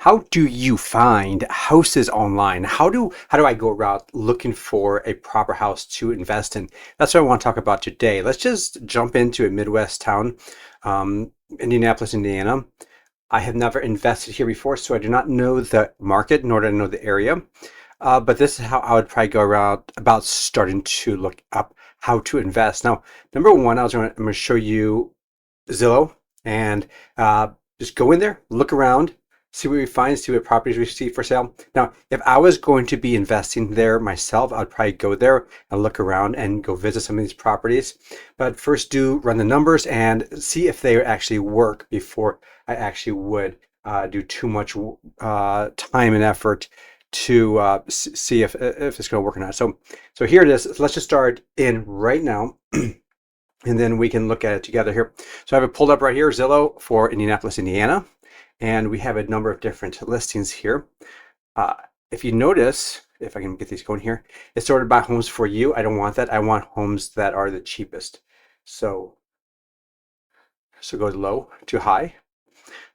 How do you find houses online? How do I go about looking for a proper house to invest in? That's what I want to talk about today. Let's just jump into a Midwest town, Indianapolis, Indiana. I have never invested here before, so I do not know the market, nor do I know the area. But this is how I would probably go around about starting to look up how to invest. Now, number one, I'm going to show you Zillow and just go in there, look around, see what we find, see what properties we see for sale. Now, if I was going to be investing there myself, I'd probably go there and look around and go visit some of these properties. But first, do run the numbers and see if they actually work before I actually would do too much time and effort to see if it's going to work or not. So here it is. Let's just start in right now. And then we can look at it together here. So I have it pulled up right here, Zillow for Indianapolis, Indiana. And we have a number of different listings here. If you notice, if I can get these going here, it's sorted by homes for you. I don't want that. I want homes that are the cheapest. So go low to high.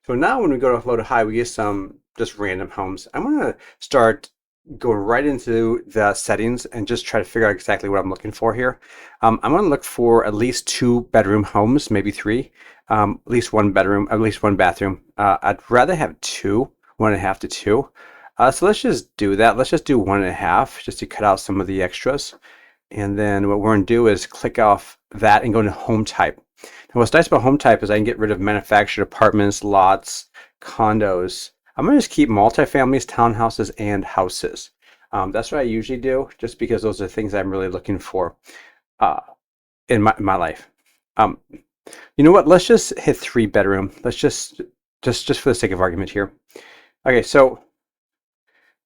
So now when we go to low to high, we get some just random homes. I'm going to start going right into the settings and just try to figure out exactly what I'm looking for here. I'm going to look for at least 2-bedroom homes, maybe 3, at least 1 bedroom, at least 1 bathroom. I'd rather have 2, 1.5 to 2. So let's just do that. Let's just do 1.5 just to cut out some of the extras. And then what we're going to do is click off that and go into home type. Now what's nice about home type is I can get rid of manufactured apartments, lots, condos. I'm going to just keep multifamilies, townhouses, and houses. That's what I usually do, just because those are things I'm really looking for in my life. You know what? Let's just hit 3-bedroom. Let's just for the sake of argument here. Okay, so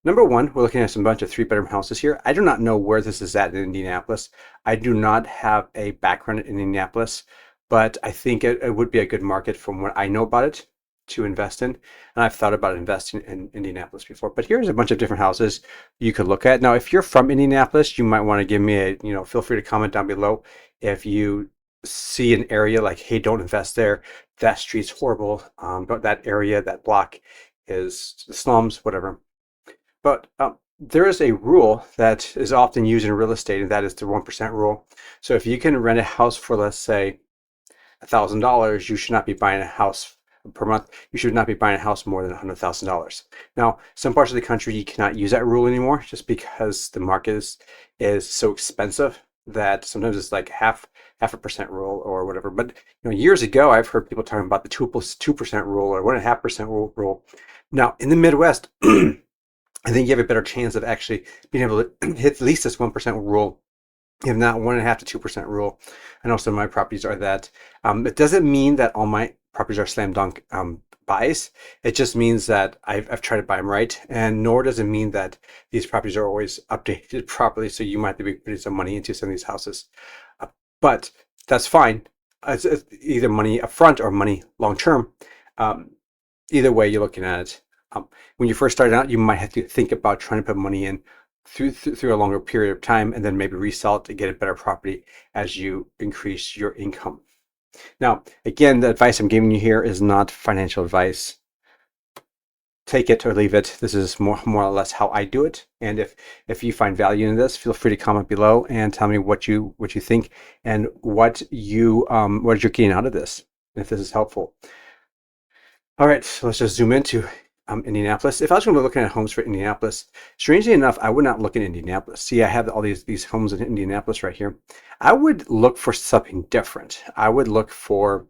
number one, we're looking at a bunch of 3-bedroom houses here. I do not know where this is at in Indianapolis. I do not have a background in Indianapolis, but I think it would be a good market from what I know about it to invest in. And I've thought about investing in Indianapolis before, but here's a bunch of different houses you could look at. Now, if you're from Indianapolis, you might want to give me feel free to comment down below if you see an area like, hey, don't invest there. That street's horrible. But that area, that block is the slums, whatever. But there is a rule that is often used in real estate, and that is the 1% rule. So if you can rent a house for, let's say, $1,000, you should not be buying a house per month. You should not be buying a house more than $100,000. Now, some parts of the country you cannot use that rule anymore, just because the market is so expensive that sometimes it's like half a percent rule or whatever. But years ago, I've heard people talking about the 2% rule or 1.5% rule. Now, in the Midwest, I think you have a better chance of actually being able to hit at least this 1% rule, if not 1.5 to 2% rule. I know some of my properties are that. It doesn't mean that all my properties are slam dunk buys. It just means that I've tried to buy them right, and nor does it mean that these properties are always updated properly. So you might be putting some money into some of these houses, but that's fine. It's either money upfront or money long term. Either way you're looking at it. When you first start out, you might have to think about trying to put money in through a longer period of time, and then maybe resell it to get a better property as you increase your income. Now, again, the advice I'm giving you here is not financial advice. Take it or leave it. This is more or less how I do it. And if you find value in this, feel free to comment below and tell me what you think and what you're getting out of this, if this is helpful. All right, so let's just zoom into Indianapolis. If I was going to be looking at homes for Indianapolis, strangely enough, I would not look in Indianapolis. See, I have all these homes in Indianapolis right here. I would look for something different. I would look for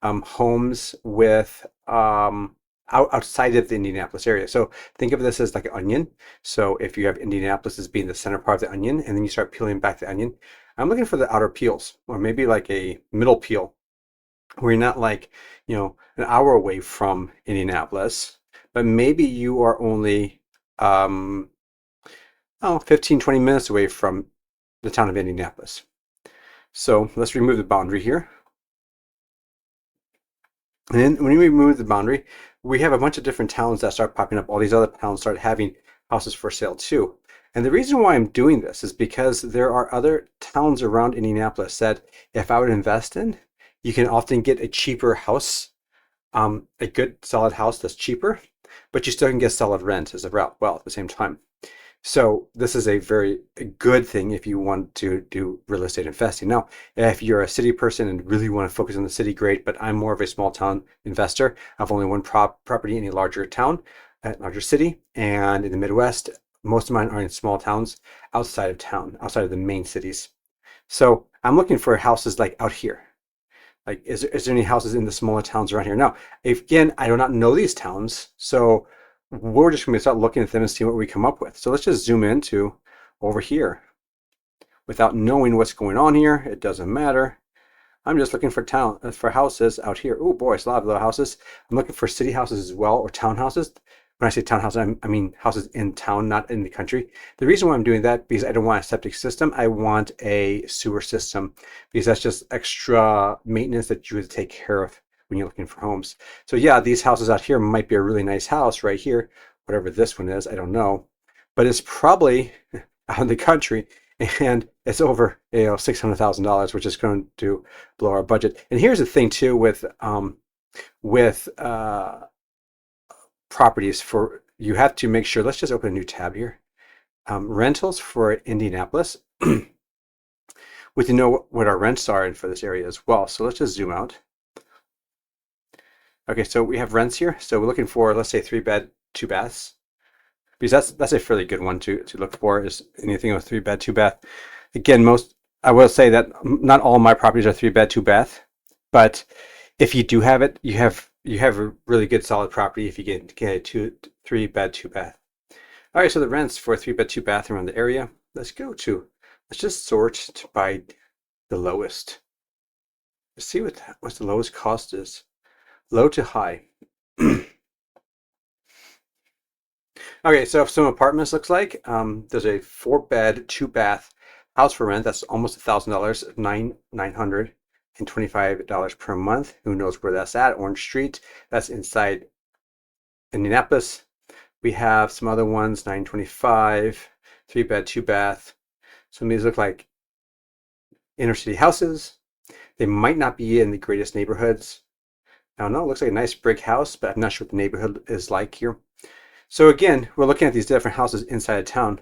homes with outside of the Indianapolis area. So think of this as like an onion. So if you have Indianapolis as being the center part of the onion, and then you start peeling back the onion, I'm looking for the outer peels, or maybe like a middle peel, where you're not like an hour away from Indianapolis, but maybe you are only 15, 20 minutes away from the town of Indianapolis. So let's remove the boundary here. And then when we remove the boundary, we have a bunch of different towns that start popping up. All these other towns start having houses for sale too. And the reason why I'm doing this is because there are other towns around Indianapolis that if I would invest in, you can often get a cheaper house a good solid house that's cheaper, but you still can get solid rent as well at the same time. So this is a very good thing if you want to do real estate investing. Now, if you're a city person and really want to focus on the city, great, but I'm more of a small town investor. I've only one property in a larger town, a larger city, and in the Midwest, most of mine are in small towns outside of town, outside of the main cities. So I'm looking for houses like out here. Like, is there any houses in the smaller towns around here? Now, again, I do not know these towns, so we're just going to start looking at them and see what we come up with. So let's just zoom into over here. Without knowing what's going on here, it doesn't matter. I'm just looking for houses out here. Oh boy, it's a lot of little houses. I'm looking for city houses as well, or townhouses. When I say townhouses, I mean houses in town, not in the country. The reason why I'm doing that, because I don't want a septic system. I want a sewer system, because that's just extra maintenance that you would take care of when you're looking for homes. So yeah, these houses out here might be a really nice house right here, whatever this one is, I don't know. But it's probably out in the country, and it's over $600,000, which is going to blow our budget. And here's the thing too with properties, for you have to make sure. Let's just open a new tab here. Rentals for Indianapolis. We have to know what our rents are for this area as well. So let's just zoom out. Okay, so we have rents here. So we're looking for, let's say, 3-bed, 2 baths. Because that's a fairly good one to look for, is anything with 3-bed, 2 bath. Again, I will say that not all my properties are 3-bed, 2 bath, but if you do have it, you have a really good solid property if you get a 3-bed, 2 bath. All right, so the rents for a 3-bed, 2 bath around the area. Let's just sort by the lowest. Let's see what the lowest cost is. Low to high. Okay, so some apartments looks like there's a 4-bed, 2 bath house for rent. That's almost $1,000, $925 per month. Who knows where that's at? Orange Street. That's inside Indianapolis. We have some other ones, $925, 3-bed, 2 bath. Some of these look like inner city houses. They might not be in the greatest neighborhoods. I don't know. It looks like a nice brick house, but I'm not sure what the neighborhood is like here. So again, we're looking at these different houses inside of town.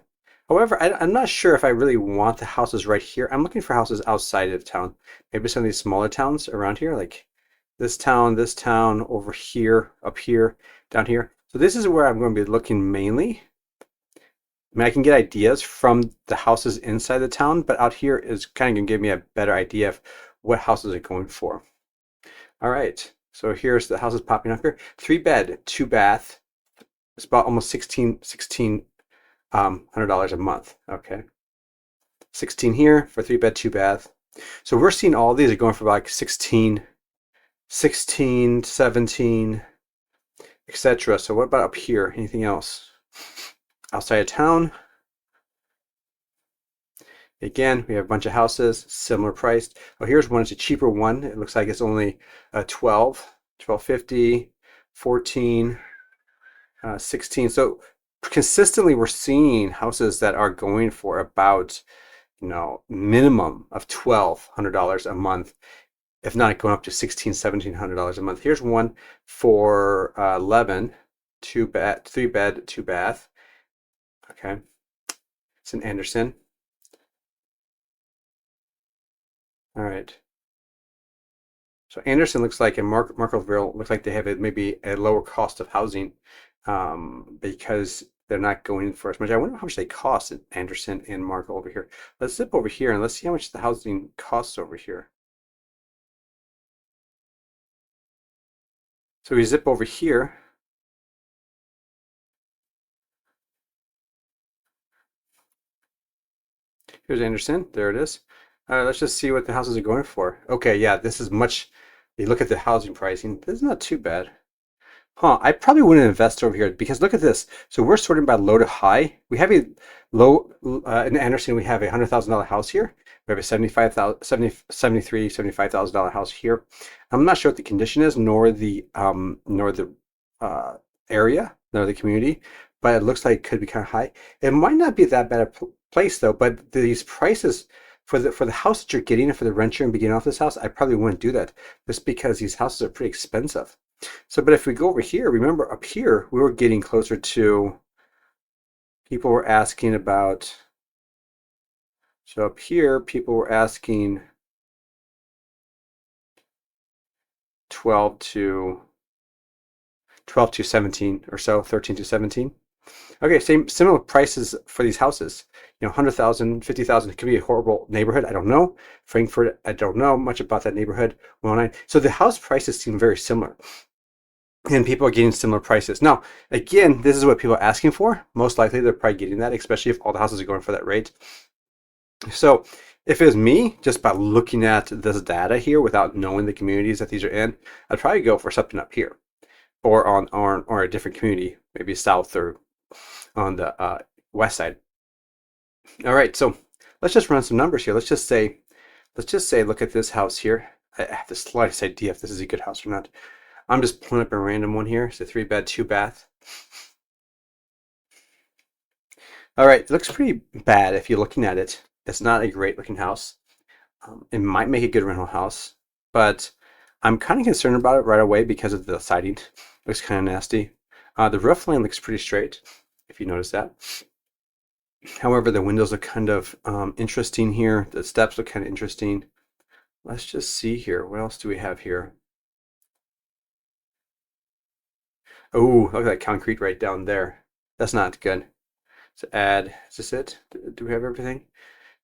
However, I'm not sure if I really want the houses right here. I'm looking for houses outside of town. Maybe some of these smaller towns around here, like this town, over here, up here, down here. So this is where I'm going to be looking mainly. I mean, I can get ideas from the houses inside the town, but out here is kind of going to give me a better idea of what houses are going for. All right, so here's the houses popping up here. 3-bed, 2 bath. It's about almost $1,600 a month. Okay, 16 here for 3-bed, 2 bath. So we're seeing all these are going for like 16, 17, etc. So what about up here? Anything else outside of town? Again, we have a bunch of houses, similar priced. Oh, here's one. It's a cheaper one. It looks like it's only 12.50, 14. 16. So consistently we're seeing houses that are going for about minimum of $1,200 a month, if not going up to $1,700 a month. Here's one for 11, 3-bed, 2 bath. Okay, it's in Anderson. All right, so Anderson looks like, and Markletville looks like they have maybe a lower cost of housing because they're not going for as much. I wonder how much they cost in Anderson and Markle over here. Let's zip over here and let's see how much the housing costs over here. So we zip over here. Here's Anderson. There it is. All right, let's just see what the houses are going for. Okay, yeah, this is much. You look at the housing pricing. This is not too bad. Huh, I probably wouldn't invest over here because look at this. So we're sorting by low to high. We have a low, in Anderson, we have a $100,000 house here. We have a $75,000 house here. I'm not sure what the condition is, nor the area, nor the community, but it looks like it could be kind of high. It might not be that bad a place though, but these prices for the house that you're getting and for the rent you're beginning off this house, I probably wouldn't do that just because these houses are pretty expensive. So, but if we go over here, remember up here, we were getting closer to, people were asking about, so up here, people were asking 12 to 17 or so, 13 to 17. Okay, similar prices for these houses. 100,000, 50,000. It could be a horrible neighborhood. I don't know. Frankfurt, I don't know much about that neighborhood. 109. So the house prices seem very similar, and people are getting similar prices. Now, again, this is what people are asking for. Most likely, they're probably getting that, especially if all the houses are going for that rate. So if it was me, just by looking at this data here without knowing the communities that these are in, I'd probably go for something up here, or or a different community, maybe south or on the west side. All right, so let's just run some numbers here. Let's just say, look at this house here. I have the slightest idea if this is a good house or not. I'm just pulling up a random one here. It's a 3-bed, 2-bath. All right, it looks pretty bad if you're looking at it. It's not a great looking house. It might make a good rental house, but I'm kind of concerned about it right away because of the siding. It looks kind of nasty. The roof line looks pretty straight, if you notice that. However, the windows look kind of interesting here. The steps look kind of interesting. Let's just see here. What else do we have here? Oh, look at that concrete right down there. That's not good. So add, is this it? Do we have everything?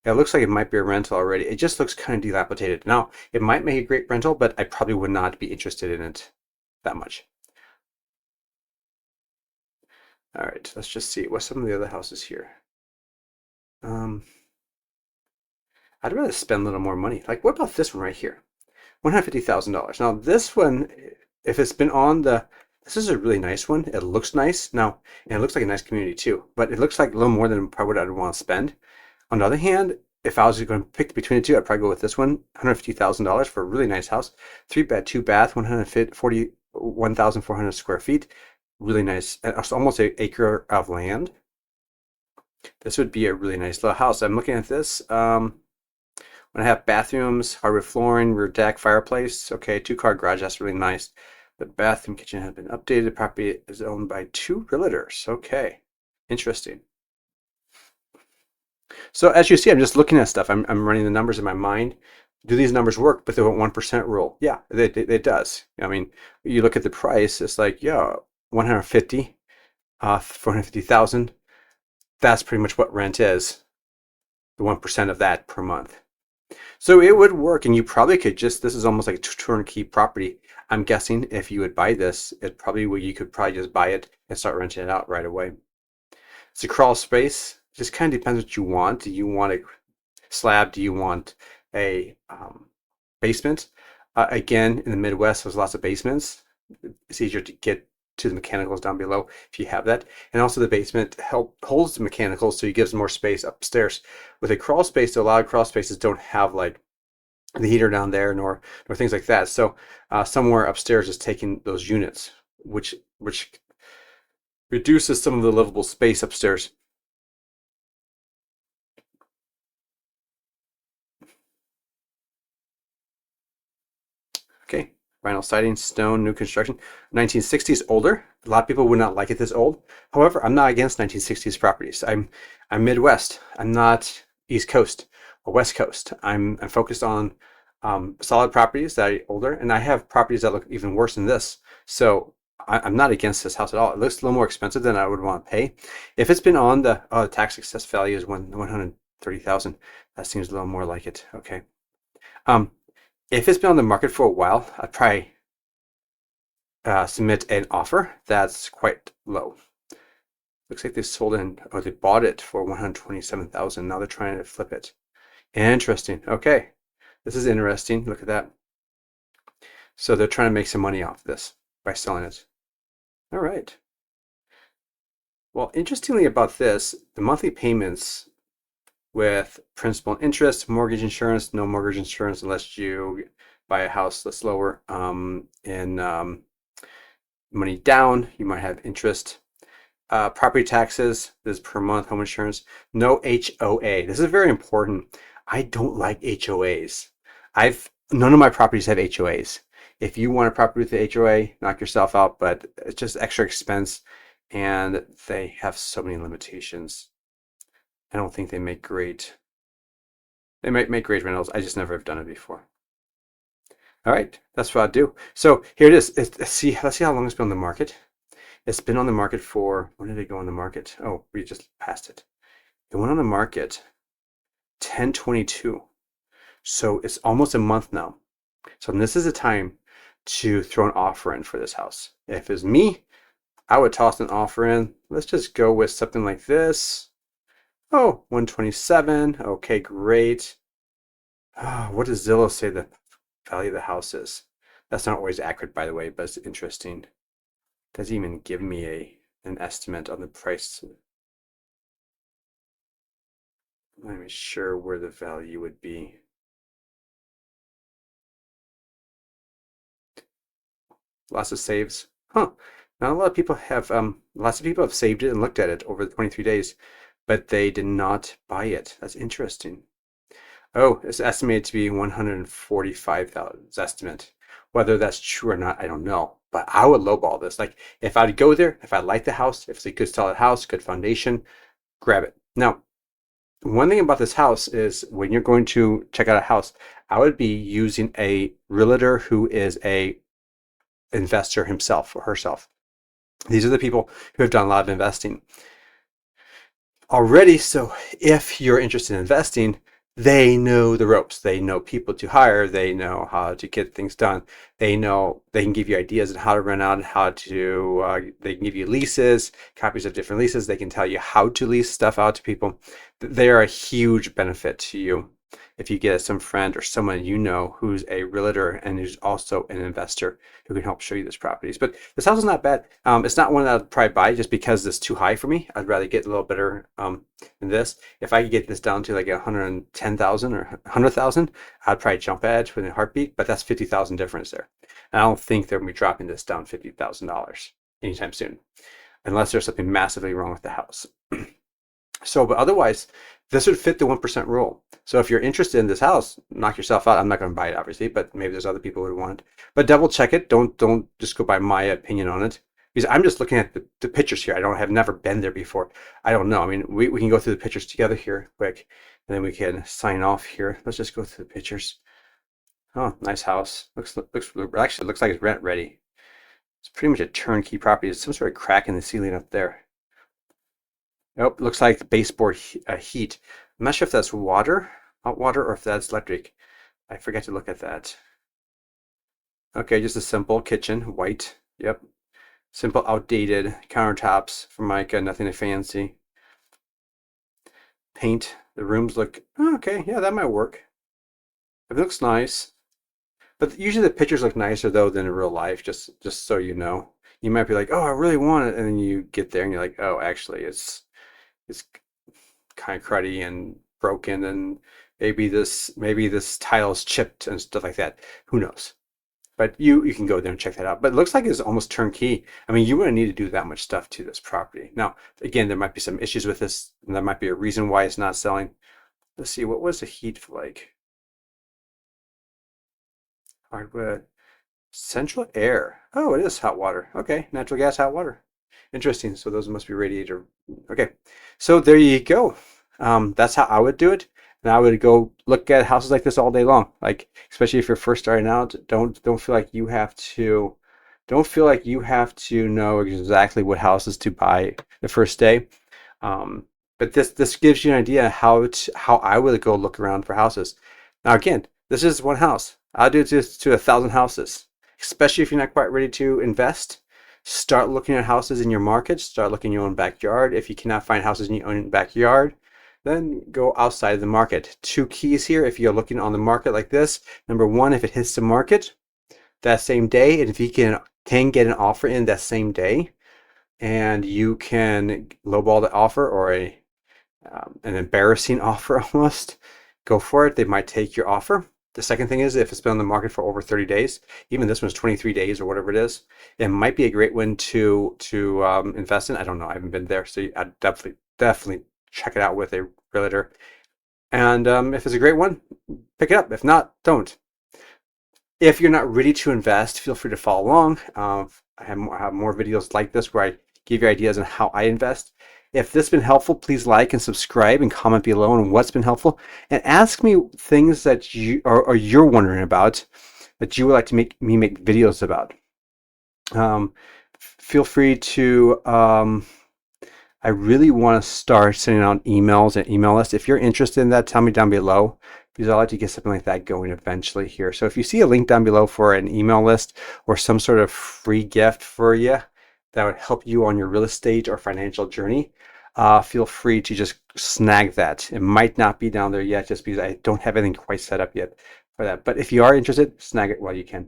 Yeah, it looks like it might be a rental already. It just looks kind of dilapidated. Now, it might make a great rental, but I probably would not be interested in it that much. All right, let's just see. What's some of the other houses here? I'd rather spend a little more money. Like, what about this one right here? $150,000. Now, this one, if it's been on the, this is a really nice one. It looks nice. Now, and it looks like a nice community too, but it looks like a little more than probably what I'd want to spend. On the other hand, if I was going to pick between the two, I'd probably go with this one, $150,000 for a really nice house. 3-bed, 2-bath, 141,400 square feet. Really nice. It's almost an acre of land. This would be a really nice little house. I'm looking at this. When I have bathrooms, hardwood flooring, rear deck, fireplace. Okay, 2-car garage. That's really nice. The bathroom kitchen has been updated. The property is owned by 2 realtors. Okay, interesting. So as you see, I'm just looking at stuff. I'm running the numbers in my mind. Do these numbers work with the 1% rule? Yeah, it does. I mean, you look at the price, it's like, yeah, 150, 450,000. That's pretty much what rent is, the 1% of that per month. So it would work, and you probably could just, this is almost like a turnkey property. I'm guessing if you would buy this, it probably would, you could probably just buy it and start renting it out right away. It's a crawl space. Just kind of depends what you want. Do you want a slab? Do you want a basement? Again, in the Midwest, there's lots of basements. It's easier to get to the mechanicals down below if you have that. And also the basement holds the mechanicals, so you give some more space upstairs. With a crawl space, a lot of crawl spaces don't have like the heater down there nor things like that. So somewhere upstairs is taking those units, which reduces some of the livable space upstairs. Okay, vinyl siding, stone, new construction. 1960s older. A lot of people would not like it this old. However, I'm not against 1960s properties. I'm Midwest. I'm not East Coast or West Coast. I'm focused on solid properties that are older, and I have properties that look even worse than this. So I'm not against this house at all. It looks a little more expensive than I would want to pay. If it's been on the tax success value is 130,000, that seems a little more like it. Okay. If it's been on the market for a while, I'd probably submit an offer that's quite low. Looks like they sold in, or they bought it for 127,000. Now they're trying to flip it. Interesting. Okay, this is interesting. Look at that. So they're trying to make some money off this by selling it. All right. Well, interestingly about this, the monthly payments with principal and interest, mortgage insurance, no mortgage insurance unless you buy a house that's lower, and money down, you might have interest. Property taxes, this is per month, home insurance, no HOA. This is very important. I don't like HOAs. None of my properties have HOAs. If you want a property with the HOA, knock yourself out, but it's just extra expense and they have so many limitations. I don't think they make great, they might make great rentals. I just never have done it before. All right, that's what I'll do. So here it is. Let's see how long it's been on the market. It's been on the market for, when did it go on the market? Oh, we just passed it. It went on the market 10/22. So it's almost a month now. So this is the time to throw an offer in for this house. If it's me, I would toss an offer in. Let's just go with something like this. Oh, 127. Okay, great. What does Zillow say the value of the house is? That's not always accurate, by the way, but it's interesting. Doesn't even give me an estimate on the price. I'm not even sure where the value would be. Lots of saves. Huh. Not a lot of people have, lots of people have saved it and looked at it over the 23 days, but they did not buy it. That's interesting. Oh, it's estimated to be 145,000 estimate. Whether that's true or not, I don't know. But I would lowball this. Like if I'd go there, if I like the house, if it's a good solid house, good foundation, grab it. Now, one thing about this house is when you're going to check out a house, I would be using a realtor who is a investor himself or herself. These are the people who have done a lot of investing already. So if you're interested in investing, they know the ropes. They know people to hire. They know how to get things done. They know they can give you ideas on how to rent out and how to, they can give you leases, copies of different leases. They can tell you how to lease stuff out to people. They are a huge benefit to you if you get some friend or someone you know who's a realtor and who's also an investor who can help show you these properties. But this house is not bad. It's not one that I'd probably buy just because it's too high for me. I'd rather get a little better than this. If I could get this down to like 110,000 or 100,000, I'd probably jump at it with a heartbeat, but that's 50,000 difference there. And I don't think they're going to be dropping this down $50,000 anytime soon, unless there's something massively wrong with the house. So, but otherwise, this would fit the 1% rule. So if you're interested in this house, knock yourself out. I'm not going to buy it, obviously, but maybe there's other people who want it. But double check it. Don't just go by my opinion on it. Because I'm just looking at the pictures here. Have never been there before. I don't know. I mean, we can go through the pictures together here quick, and then we can sign off here. Let's just go through the pictures. Oh, nice house. Actually looks like it's rent ready. It's pretty much a turnkey property. There's some sort of crack in the ceiling up there. Nope, looks like baseboard heat. I'm not sure if that's water, hot water, or if that's electric. I forget to look at that. Okay, just a simple kitchen, white. Yep. Simple, outdated countertops from Mica, nothing fancy. Paint. The rooms look okay. Yeah, that might work. It looks nice. But usually the pictures look nicer though than in real life. Just so you know, you might be like, oh, I really want it, and then you get there and you're like, oh, actually, it's kind of cruddy and broken, and maybe this tile's chipped and stuff like that. Who knows? But you can go there and check that out. But it looks like it's almost turnkey. I mean, you wouldn't need to do that much stuff to this property. Now, again, there might be some issues with this, and that might be a reason why it's not selling. Let's see, what was the heat like? Hardwood. Central air. Oh, it is hot water. Okay, natural gas hot water. Interesting. So those must be radiator. Okay, so there you go. That's how I would do it. And I would go look at houses like this all day long. Like, especially if you're first starting out, don't feel like you have to, don't feel like you have to know exactly what houses to buy the first day. But this gives you an idea how I would go look around for houses. Now again, this is one house. I'll do this to 1,000 houses, especially if you're not quite ready to invest. Start looking at houses in your market. Start looking in your own backyard. If you cannot find houses in your own backyard, then go outside of the market. Two keys here if you're looking on the market like this. Number one, if it hits the market that same day, and if you can get an offer in that same day, and you can lowball the offer or an embarrassing offer almost, go for it. They might take your offer. The second thing is if it's been on the market for over 30 days, even this one's 23 days or whatever it is, it might be a great one to invest in. I don't know. I haven't been there, so I'd definitely check it out with a realtor. And if it's a great one, pick it up. If not, don't. If you're not ready to invest, feel free to follow along. I have more videos like this where I give you ideas on how I invest. If this has been helpful, please like and subscribe and comment below on what's been helpful. And ask me things that you or you're wondering about that you would like to make me make videos about. Feel free to I really want to start sending out emails and email lists. If you're interested in that, tell me down below because I'd like to get something like that going eventually here. So if you see a link down below for an email list or some sort of free gift for you that would help you on your real estate or financial journey, feel free to just snag that. It might not be down there yet just because I don't have anything quite set up yet for that. But if you are interested, snag it while you can.